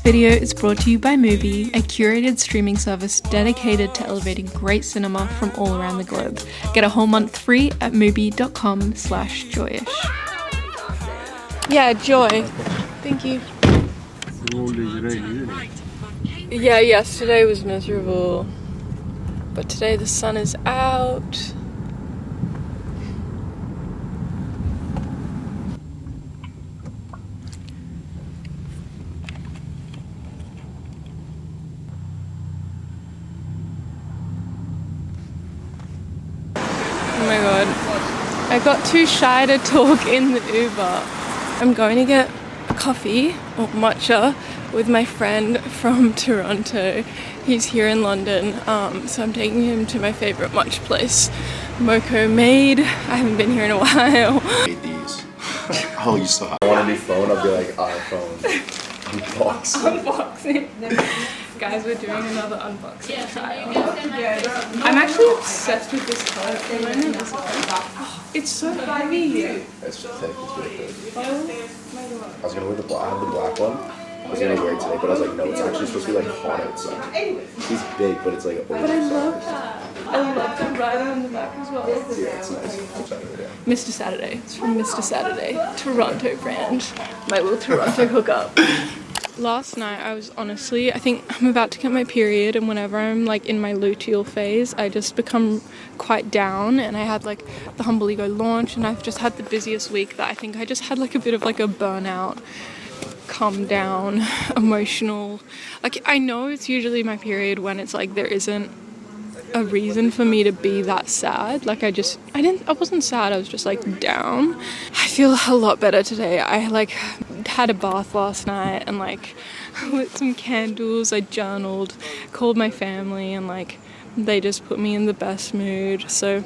video is brought to you by Movie, a curated streaming service dedicated to elevating great cinema from all around the globe. Get a whole month free at movie.com/joyish. Yeah, Joy. Thank you. Yeah, yesterday was miserable, but today the sun is out. Oh my god, I got too shy to talk in the Uber. I'm going to get a coffee or matcha with my friend from Toronto. He's here in London, so I'm taking him to my favourite matcha place, Moco Made. I haven't been here in a while. I hate these. Oh, you saw. I want a new phone, I'll be like, iPhone. Unboxing. Guys, we're doing another unboxing trial. I'm actually obsessed with this color at the moment. It's so heavy. It's thick, it's really good. Oh my god. I was gonna wear the black, I have the black one. I was gonna wear it today, but I was like, no, it's actually supposed to be like hot outside. He's big, but it's like oversized. But I love that. I love the writing on the back as well. Yeah, it's nice. I'm excited with it. Mr. Saturday. It's from Mr. Saturday. Toronto brand. My little Toronto hookup. Last night I think I'm about to get my period, and whenever I'm like in my luteal phase, I just become quite down, and I had like the Humble Ego launch, and I've just had the busiest week that I think I just had like a bit of like a burnout, calm down, emotional. Like I know it's usually my period when it's like there isn't a reason for me to be that sad. Like I wasn't sad, I was just like down. I feel a lot better today. I like had a bath last night and like lit some candles, I journaled, called my family, and like they just put me in the best mood. So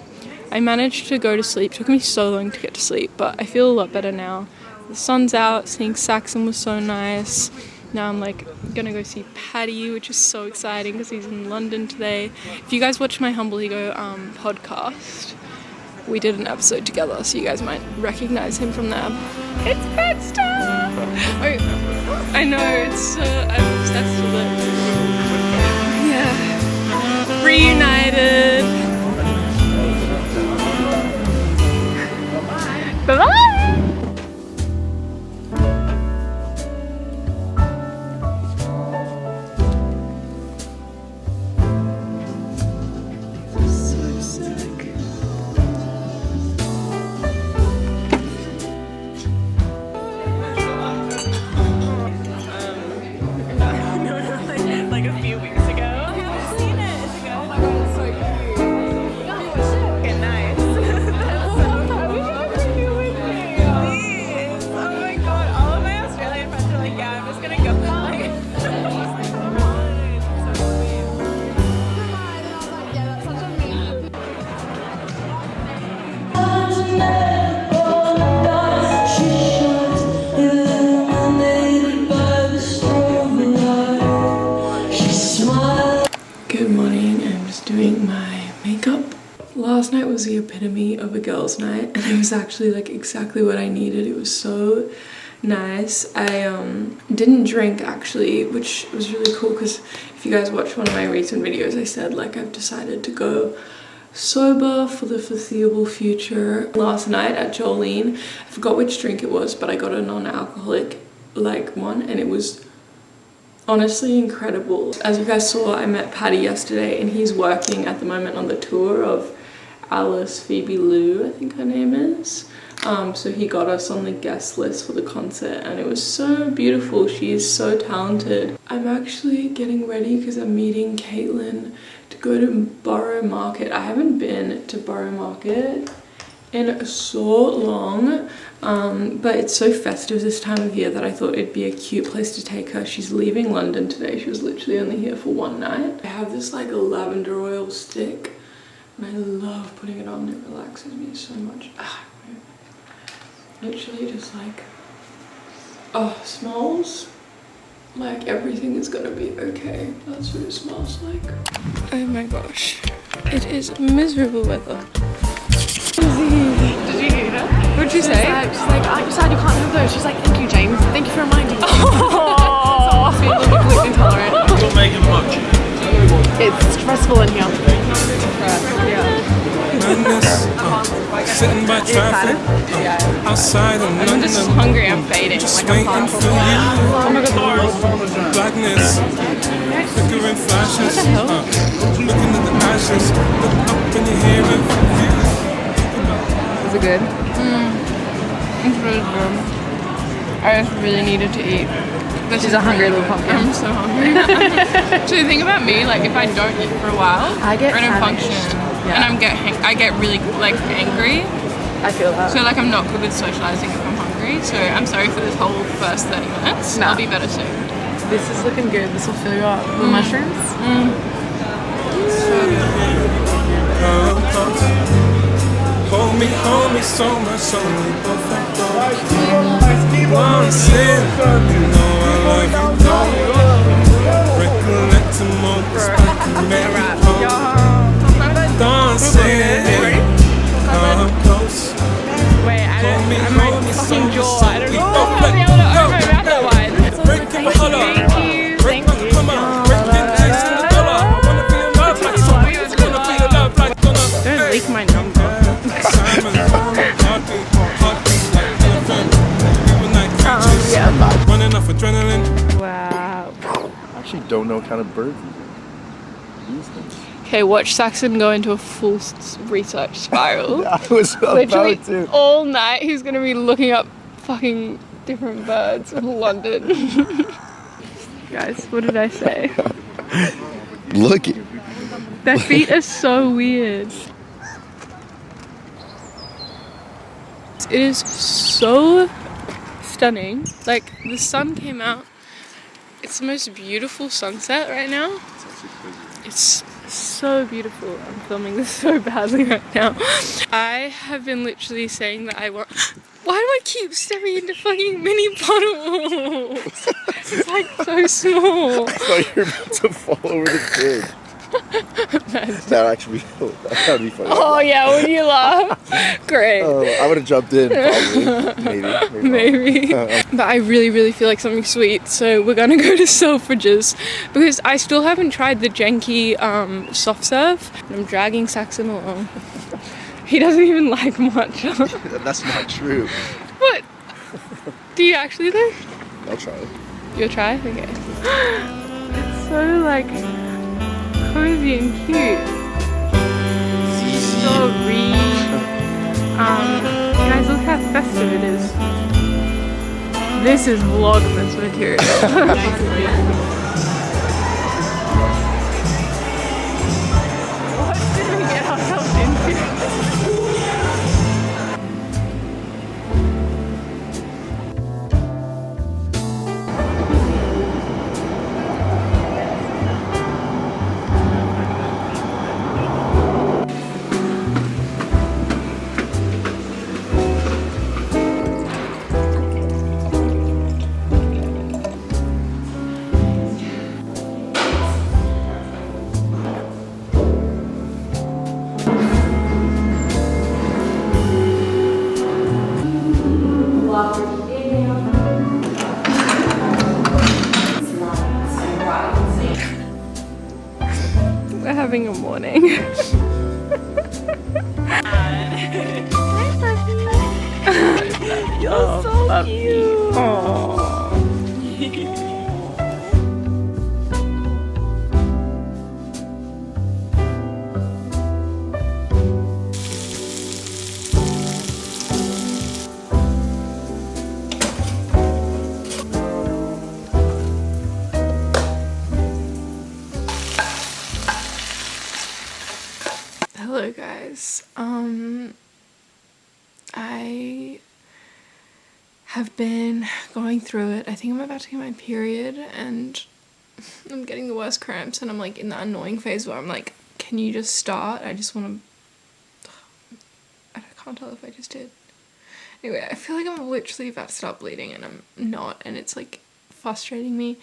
I managed to go to sleep. It took me so long to get to sleep, but I feel a lot better now. The sun's out, seeing Saxon was so nice. Now I'm like gonna go see Paddy, which is so exciting because he's in London today. If you guys watch my Humble Ego podcast, we did an episode together, so you guys might recognize him from there. It's pet stuff! Oh, I know, it's I'm obsessed with it. Yeah. Reunited! Bye-bye! Good morning, I'm just doing my makeup. Last night was the epitome of a girls' night, and it was actually like exactly what I needed. It was so nice. I didn't drink actually, which was really cool because if you guys watched one of my recent videos, I said like I've decided to go sober for the foreseeable future. Last night at Jolene, I forgot which drink it was, but I got a non-alcoholic like one, and it was honestly incredible. As you guys saw, I met Paddy yesterday, and he's working at the moment on the tour of Alice Phoebe Lou, I think her name is. So he got us on the guest list for the concert, and it was so beautiful. She is so talented. I'm actually getting ready because I'm meeting Caitlin to go to Borough Market. I haven't been to Borough Market in so long, but it's so festive this time of year that I thought it'd be a cute place to take her. She's leaving London today. She was literally only here for one night. I have this like lavender oil stick, and I love putting it on. It relaxes me so much. Literally just like, oh, smells like everything is gonna be okay. That's what it smells like. Oh my gosh, it is miserable weather. Did you hear that? What'd you say? She's like, I decided you can't have those. She's like, thank you, James. Thank you for reminding me. Oh. It's stressful in here. Sitting by traffic, outside and I'm just hungry. I'm fading. just Like I'm waiting for hardcore. you. Oh my god. Blackness, flickering flashes. Looking at the ashes, look up and you hear it from you. Is it good? It's really good. I just really needed to eat. This She's is a hungry really little good. pumpkin. I'm so hungry. So the thing about me, like if I don't eat for a while, I get don't famished. function, Yeah. and I get really like angry. I feel that. So like I'm not good with socializing if I'm hungry. So I'm sorry for this whole first 30 minutes. Nah. I'll be better soon. This is looking good. This will fill you up. The mushrooms? Hold me so much, so we both let go. Once in, you know I love you, though. Recollecting moments like you made me home. Dancing, come close. Wait, I Hold me so fucking much, jaw. so I don't we know both if I'll let be able to go. open my mouth that wide. Break it, hold up. Break my come on. Break it, chase in the dollar. I wanna be in love like someone who's gonna be in love like gonna. Don't leak my number. Running off adrenaline. Wow. I actually don't know what kind of birds these things. Okay, watch Saxon go into a full research spiral. I was Literally about to. all night he's gonna be looking up fucking different birds in London. Guys, what did I say? Look. Their feet are so weird. It is so stunning. Like the sun came out. It's the most beautiful sunset right now. It's so beautiful. I'm filming this so badly right now. I have been literally saying that I want. Why do I keep staring into fucking mini puddles? It's like so small. I thought you were about to fall over the bridge. That actually would be funny. Oh yeah, when you laugh. Great. I would have jumped in probably. Maybe. But I really feel like something sweet, so we're gonna go to Selfridges because I still haven't tried the janky soft serve. I'm dragging Saxon along. He doesn't even like matcha. That's not true. What? Do you actually though? I'll try it. You'll try? Okay. It's so like cozy and cute. Strawberry. Guys, look how festive it is. This is vlogmas material. What did we get ourselves into? We're having a morning. You're so cute. Hello guys. I have been going through it. I think I'm about to get my period and I'm getting the worst cramps and I'm like in that annoying phase where I'm like, can you just start? I just want to... I can't tell if I just did. Anyway, I feel like I'm literally about to start bleeding and I'm not, and it's like frustrating me.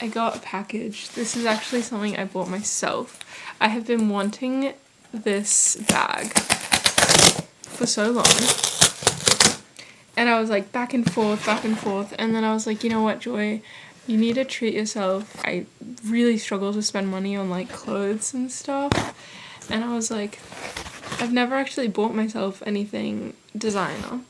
I got a package. This is actually something I bought myself. I have been wanting this bag for so long and I was like back and forth, and then I was like, you know what, Joy, you need to treat yourself. I really struggle to spend money on like clothes and stuff, and I was like, I've never actually bought myself anything designer.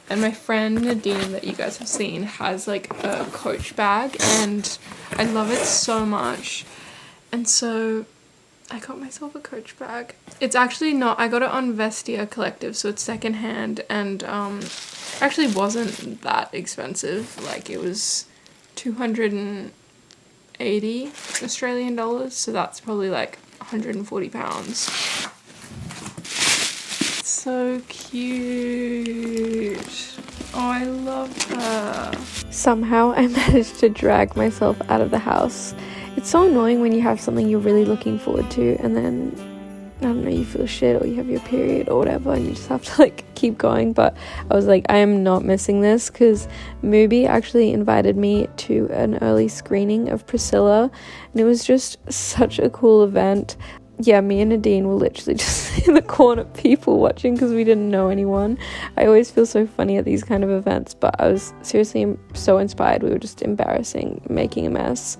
And my friend Nadine, that you guys have seen, has like a Coach bag, and I love it so much. And so I got myself a Coach bag. It's actually not, I got it on Vestia Collective, so it's secondhand, and actually wasn't that expensive. Like, it was 280 Australian dollars, so that's probably like 140 pounds. So cute. Oh, I love her. Somehow I managed to drag myself out of the house. It's so annoying when you have something you're really looking forward to and then, I don't know, you feel shit or you have your period or whatever and you just have to like keep going. But I was like, I am not missing this, because Mubi actually invited me to an early screening of Priscilla, and it was just such a cool event. Yeah, me and Nadine were literally just in the corner, people watching, because we didn't know anyone. I always feel so funny at these kind of events, but I was seriously so inspired. We were just embarrassing, making a mess.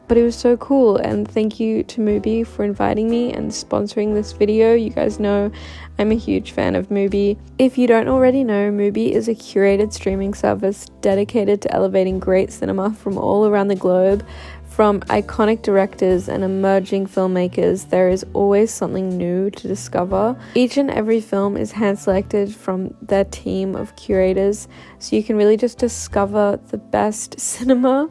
But it was so cool, and thank you to Mubi for inviting me and sponsoring this video. You guys know I'm a huge fan of Mubi. If you don't already know, Mubi is a curated streaming service dedicated to elevating great cinema from all around the globe. From iconic directors and emerging filmmakers, there is always something new to discover. Each and every film is hand-selected from their team of curators, so you can really just discover the best cinema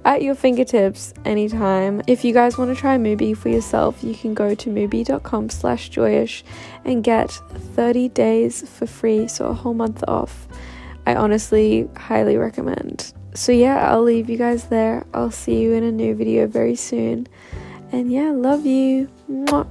at your fingertips anytime. If you guys want to try Mubi for yourself, you can go to mubi.com/joyish and get 30 days for free, so a whole month off. I honestly highly recommend. So yeah, I'll leave you guys there. I'll see you in a new video very soon. And yeah, love you. Mwah.